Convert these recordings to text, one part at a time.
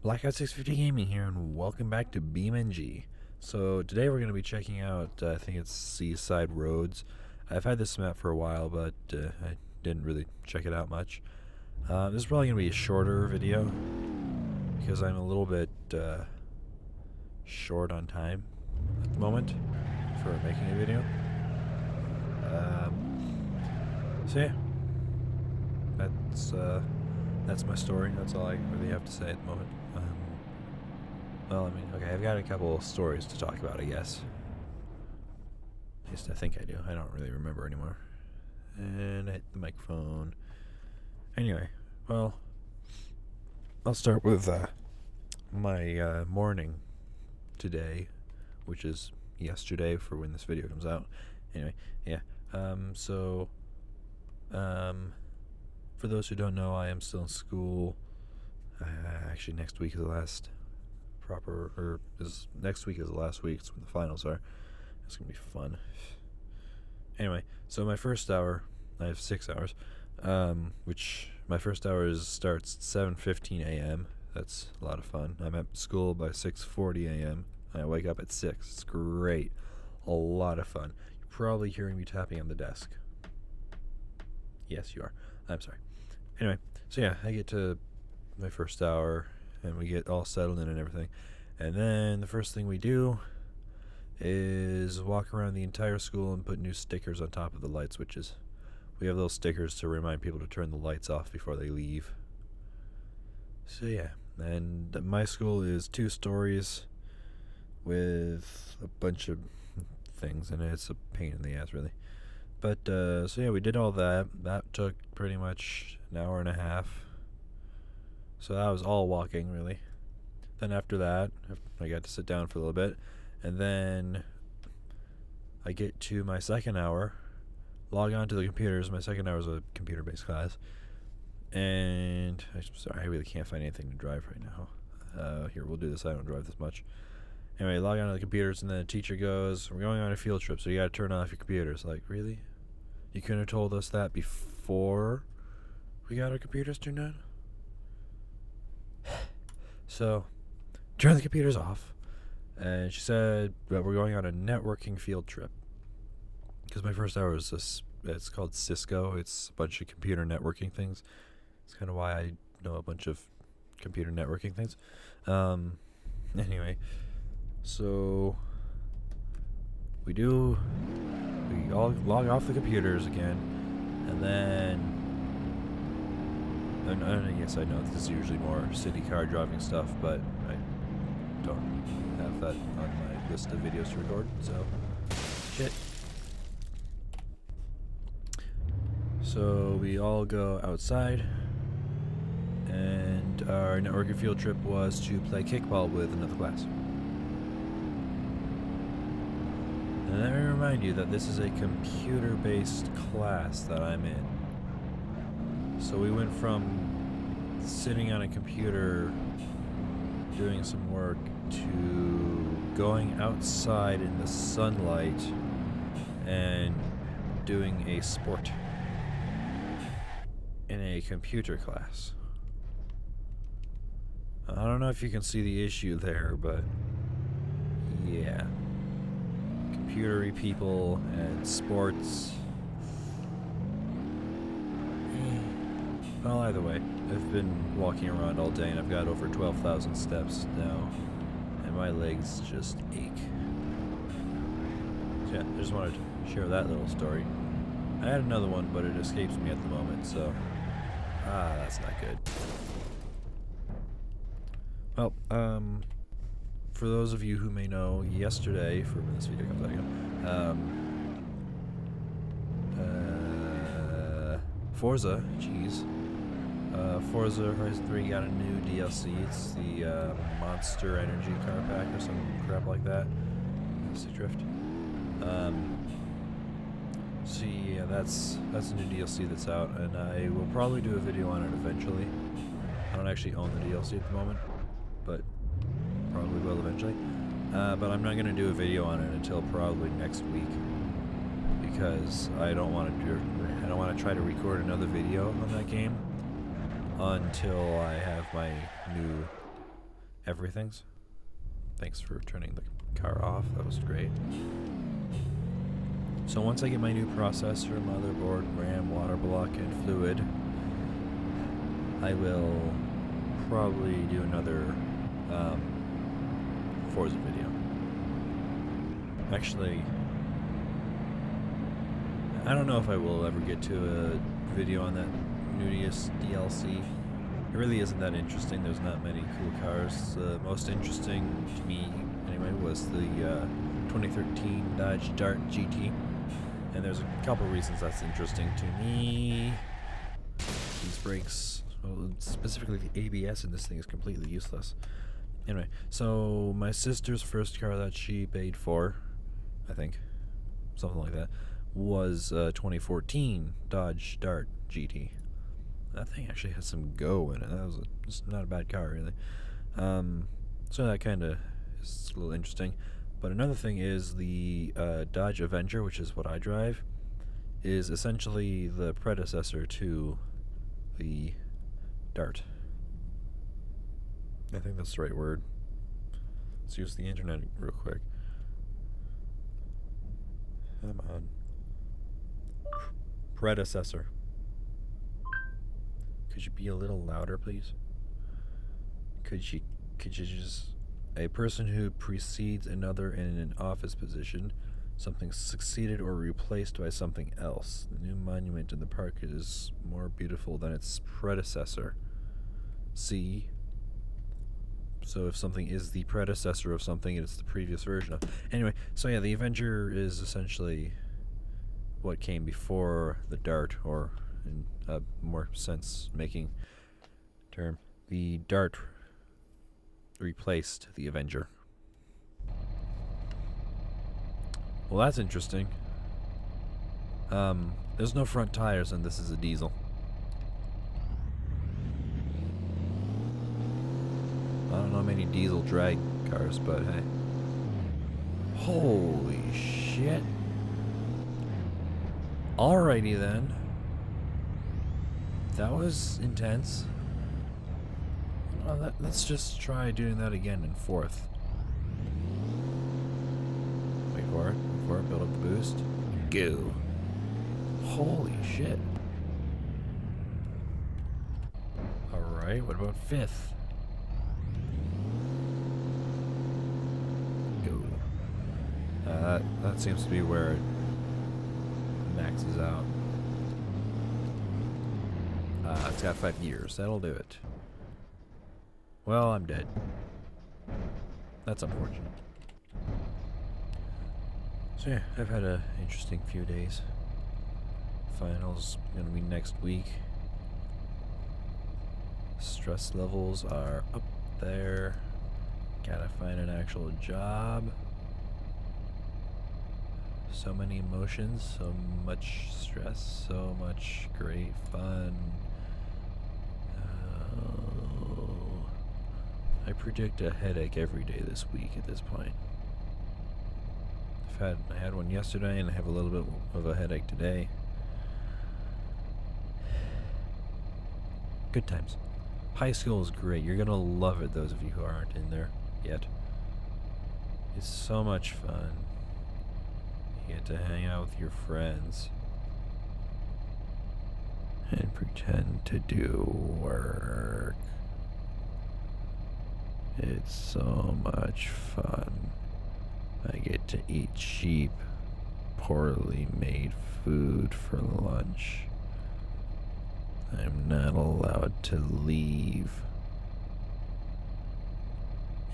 Blackout650 Gaming here, and welcome back to BeamNG. So today we're going to be checking out, I think it's Seaside Roads. I've had this map for a while, but I didn't really check it out much. This is probably going to be a shorter video, because I'm a little bit short on time at the moment for making a video. So yeah, that's my story. That's all I really have to say at the moment. Well, I mean, okay, I've got a couple of stories to talk about, I guess. At least I think I do. I don't really remember anymore. And I hit the microphone. Anyway, well, I'll start with my morning today, which is yesterday for when this video comes out. Anyway, yeah. For those who don't know, I am still in school. Actually, next week is the last next week is the last week. It's when the finals are. It's gonna be fun. Anyway, so my first hour, I have 6 hours, which my first hour starts at 7:15 a.m. That's a lot of fun. I'm at school by 6:40 a.m. I wake up at 6. It's great. A lot of fun. You're probably hearing me tapping on the desk. Yes, you are. I'm sorry. Anyway, so yeah, I get to my first hour, and we get all settled in and everything. And then the first thing we do is walk around the entire school and put new stickers on top of the light switches. We have those stickers to remind people to turn the lights off before they leave. So yeah, and my school is 2 stories with a bunch of things, and it's a pain in the ass, really. But, so yeah, we did all that. That took pretty much an hour and a half. So that was all walking, really. Then after that, I got to sit down for a little bit. And then I get to my second hour, log on to the computers. My second hour is a computer-based class. And, I'm sorry, I really can't find anything to drive right now. Here, we'll do this. I don't drive this much. Anyway, log on to the computers, and then the teacher goes, "We're going on a field trip, so you got to turn off your computers." Like, really? You couldn't have told us that before we got our computers turned on? So, turn the computers off. And she said that we're going on a networking field trip. Because my first hour is this, it's called Cisco. It's a bunch of computer networking things. It's kind of why I know a bunch of computer networking things. Anyway, so we all log off the computers again, and then and yes, I know this is usually more city car driving stuff, but I don't have that on my list of videos to record, so shit. So we all go outside, and our networking field trip was to play kickball with another class. And let me remind you that this is a computer-based class that I'm in. So we went from sitting on a computer doing some work to going outside in the sunlight and doing a sport in a computer class. I don't know if you can see the issue there, but yeah. Computery people and sports. Well, either way, I've been walking around all day, and I've got over 12,000 steps now, and my legs just ache. So yeah, I just wanted to share that little story. I had another one, but it escapes me at the moment, so that's not good. Well, for those of you who may know, yesterday, for when this video comes out again, Forza, Forza Horizon 3 got a new DLC. It's the Monster Energy car pack or some crap like that. Stick drift. So yeah, that's a new DLC that's out, and I will probably do a video on it eventually. I don't actually own the DLC at the moment, but probably will eventually. But I'm not going to do a video on it until probably next week, because I don't want to try to record another video on that game until I have my new everything's. Thanks for turning the car off. That was great. So once I get my new processor, motherboard, RAM, water block, and fluid, I will probably do another Forza video. Actually, I don't know if I will ever get to a video on that Nudius DLC. It really isn't that interesting. There's not many cool cars. The most interesting to me, anyway, was the 2013 Dodge Dart GT. And there's a couple reasons that's interesting to me. These brakes, well, specifically the ABS in this thing, is completely useless. Anyway, so my sister's first car that she paid for, I think, something like that, was 2014 Dodge Dart GT. That thing actually has some go in it. That was just not a bad car, really. So that kind of is a little interesting. But another thing is the Dodge Avenger, which is what I drive, is essentially the predecessor to the Dart. I think that's the right word. Let's use the internet real quick. Come on. Predecessor. Could you be a little louder, please? Could you just... A person who precedes another in an office position, something succeeded or replaced by something else. The new monument in the park is more beautiful than its predecessor. See? So if something is the predecessor of something, it's the previous version of... Anyway, so yeah, the Avenger is essentially what came before the Dart, or in a more sense-making term, the Dart replaced the Avenger. Well, that's interesting. There's no front tires, and this is a diesel. I don't know many diesel drag cars, but hey. Holy shit. Alrighty then. That was intense. Well, let's just try doing that again in fourth. Wait for it, build up the boost. Go. Holy shit. Alright, what about fifth? Go. That seems to be where it maxes out. It's got 5 gears. That'll do it. Well, I'm dead. That's unfortunate. So yeah, I've had an interesting few days. Finals gonna be next week. Stress levels are up there. Gotta find an actual job. So many emotions, so much stress, so much great fun. I predict a headache every day this week at this point. I had one yesterday, and I have a little bit of a headache today. Good times. High school is great. You're gonna love it, those of you who aren't in there yet. It's so much fun. You get to hang out with your friends and pretend to do work. It's so much fun. I get to eat cheap, poorly made food for lunch. I'm not allowed to leave.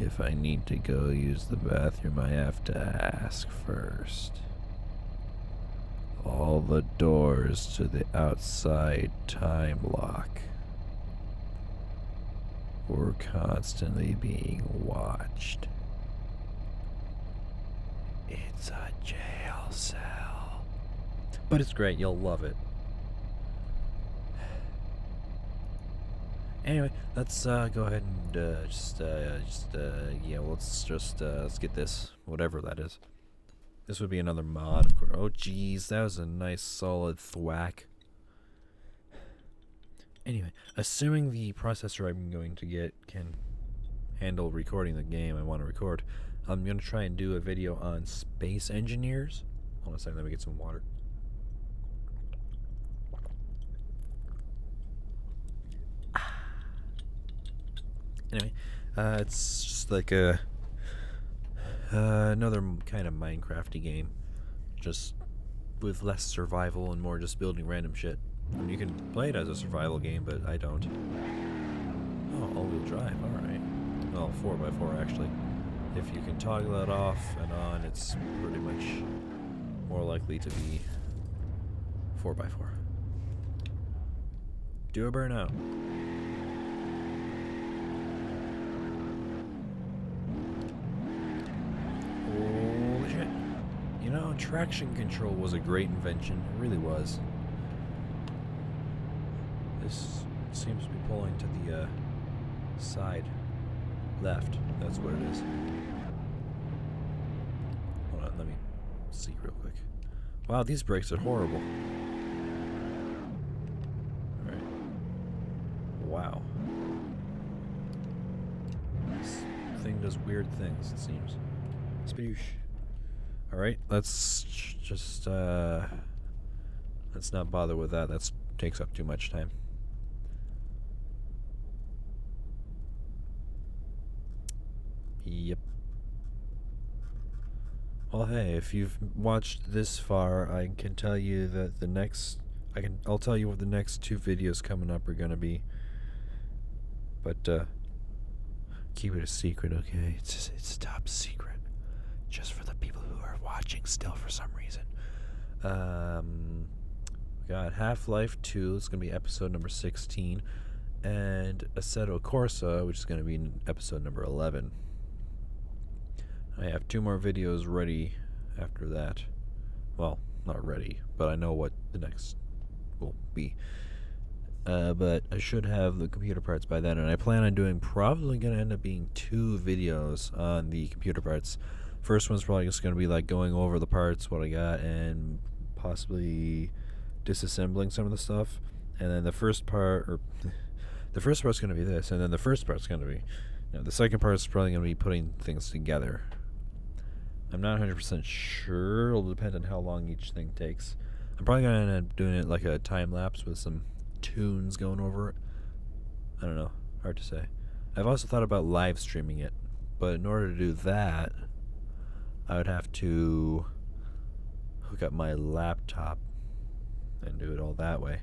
If I need to go use the bathroom, I have to ask first. All the doors to the outside time lock. We're constantly being watched. It's a jail cell. But it's great, you'll love it. Anyway, let's go ahead and yeah, let's get this, whatever that is. This would be another mod, of course. Oh, geez, that was a nice solid thwack. Anyway, assuming the processor I'm going to get can handle recording the game I want to record. I'm going to try and do a video on space engineers. Hold on a second, let me get some water. Anyway, it's just like another kind of Minecrafty game, just with less survival and more just building random shit. And you can play it as a survival game, but I don't. Oh, all-wheel drive, alright. Well, 4x4 actually. If you can toggle that off and on, it's pretty much more likely to be 4x4. Do a burnout. Holy shit. You know, traction control was a great invention. It really was. This seems to be pulling to the side left. That's what it is. Hold on, let me see real quick. Wow, these brakes are horrible. Alright. Wow. This thing does weird things, it seems. Sploosh. Alright, let's just let's not bother with that. That takes up too much time. Yep. Well, hey, if you've watched this far, I can tell you that the next I'll tell you what the next 2 videos coming up are gonna be. But keep it a secret, okay? It's top secret. Just for the people who are watching still for some reason. We got Half-Life 2, it's gonna be episode number 16, and Assetto Corsa, which is gonna be episode number 11. I have 2 more videos ready after that. Well, not ready, but I know what the next will be. But I should have the computer parts by then, and I plan on doing probably going to end up being 2 videos on the computer parts. First one's probably just going to be like going over the parts, what I got, and possibly disassembling some of the stuff. And then the first part, or the first part's going to be this, and then the first part's going to be, the second part's probably going to be putting things together. I'm not 100% sure. It'll depend on how long each thing takes. I'm probably going to end up doing it like a time lapse with some tunes going over it. I don't know. Hard to say. I've also thought about live streaming it, but in order to do that, I would have to hook up my laptop and do it all that way.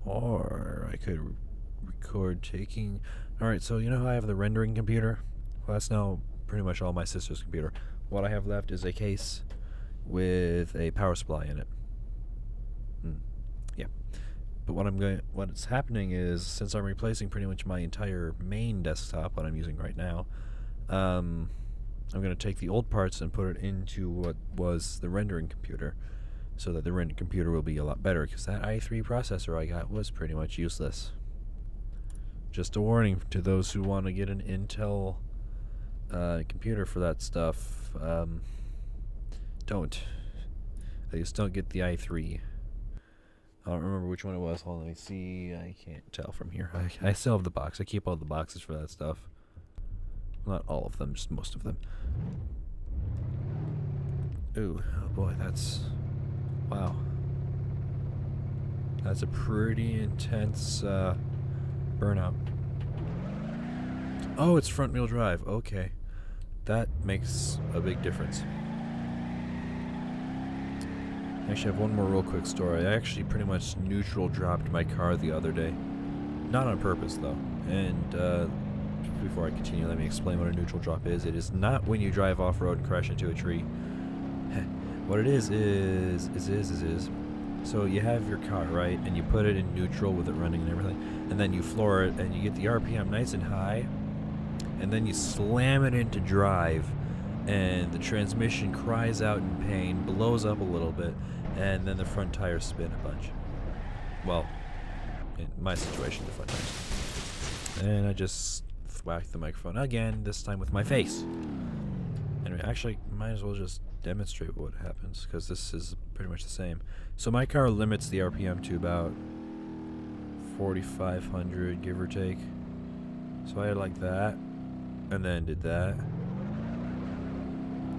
Or I could record taking... Alright, so you know how I have the rendering computer? Well, that's now pretty much all my sister's computer. What I have left is a case with a power supply in it. Yeah. But what's happening is, since I'm replacing pretty much my entire main desktop, what I'm using right now, I'm going to take the old parts and put it into what was the rendering computer, so that the rendering computer will be a lot better, because that i3 processor I got was pretty much useless. Just a warning to those who want to get an Intel computer for that stuff. Don't. I just don't get the i3. I don't remember which one it was. Hold on, let me see. I can't tell from here. I still have the box. I keep all the boxes for that stuff. Not all of them, just most of them. Ooh, oh boy, that's... Wow. That's a pretty intense burnout. Oh, it's front wheel drive. Okay. That makes a big difference. I actually have one more real quick story. I actually pretty much neutral dropped my car the other day. Not on purpose, though. And before I continue, let me explain what a neutral drop is. It is not when you drive off-road and crash into a tree. What it is, so you have your car, right? And you put it in neutral with it running and everything. And then you floor it, and you get the RPM nice and high. And then you slam it into drive. And the transmission cries out in pain, blows up a little bit, and then the front tires spin a bunch. Well, in my situation, the front tires. And I just whacked the microphone again, this time with my face. Anyway, actually, might as well just demonstrate what happens, because this is pretty much the same. So my car limits the RPM to about 4,500, give or take. So I had like that, and then did that.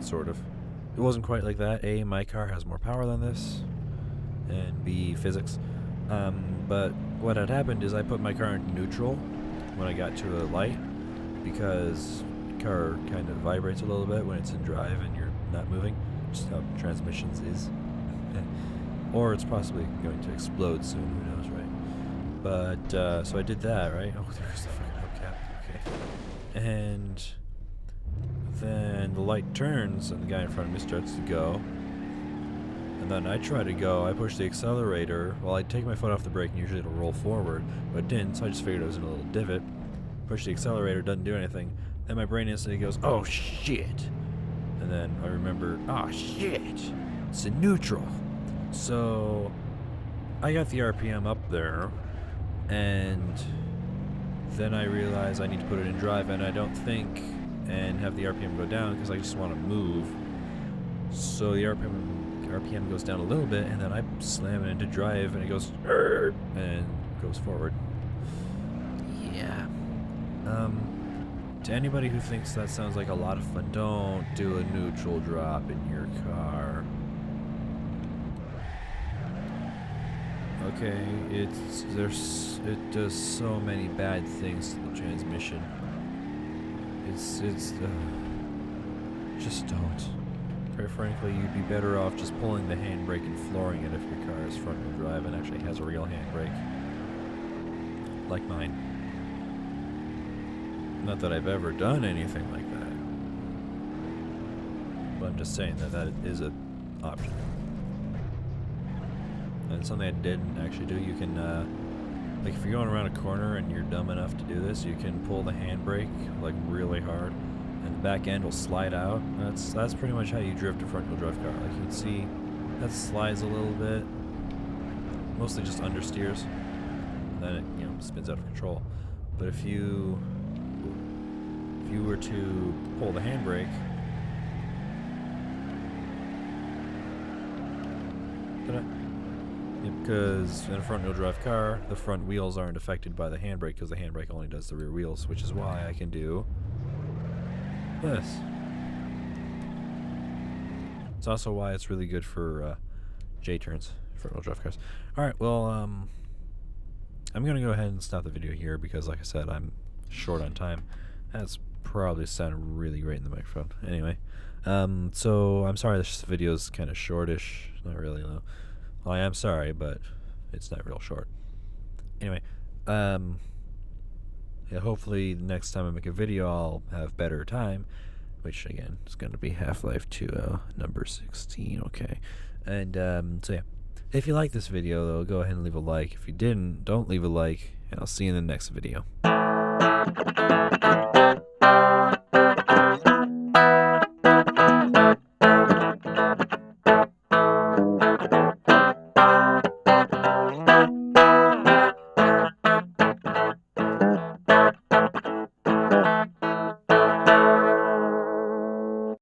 Sort of. It wasn't quite like that. A, my car has more power than this, and B, physics. But what had happened is I put my car into neutral when I got to a light, because the car kind of vibrates a little bit when it's in drive and you're not moving, just how transmissions is. Or it's possibly going to explode soon, who knows, right? But, so I did that, right? Oh, there's the fucking hubcap, okay. And then the light turns and the guy in front of me starts to go. And then I try to go, I push the accelerator. Well, I take my foot off the brake and usually it'll roll forward, but it didn't, so I just figured it was in a little divot. Push the accelerator, doesn't do anything. Then my brain instantly goes, oh shit! And then I remember, oh shit! It's in neutral! So I got the RPM up there, and then I realize I need to put it in drive, and I don't think and have the RPM go down because I just want to move. So the RPM goes down a little bit, and then I slam it into drive, and it goes and goes forward. Yeah. To anybody who thinks that sounds like a lot of fun, don't do a neutral drop in your car. Okay, it does so many bad things to the transmission. Just don't. Quite frankly, you'd be better off just pulling the handbrake and flooring it if your car is front-wheel drive and actually has a real handbrake. Like mine. Not that I've ever done anything like that. But I'm just saying that is an option. And something I didn't actually do, you can, like if you're going around a corner and you're dumb enough to do this, you can pull the handbrake, like really hard, and the back end will slide out. That's pretty much how you drift a front-wheel drive car. Like you can see, that slides a little bit, mostly just understeers, and then it, spins out of control. But if you were to pull the handbrake, because in a front-wheel drive car, the front wheels aren't affected by the handbrake because the handbrake only does the rear wheels, which is why I can do this. It's also why it's really good for J-turns, front-wheel drive cars. Alright, well, I'm going to go ahead and stop the video here because, like I said, I'm short on time. That's probably sounded really great in the microphone. Anyway, so I'm sorry this video is kind of shortish. Not really, though. Well, I am sorry, but it's not real short. Anyway, yeah, hopefully the next time I make a video I'll have better time, which again is going to be Half-Life 2 number 16, okay. And so yeah, if you like this video though, go ahead and leave a like. If you didn't, don't leave a like, and I'll see you in the next video.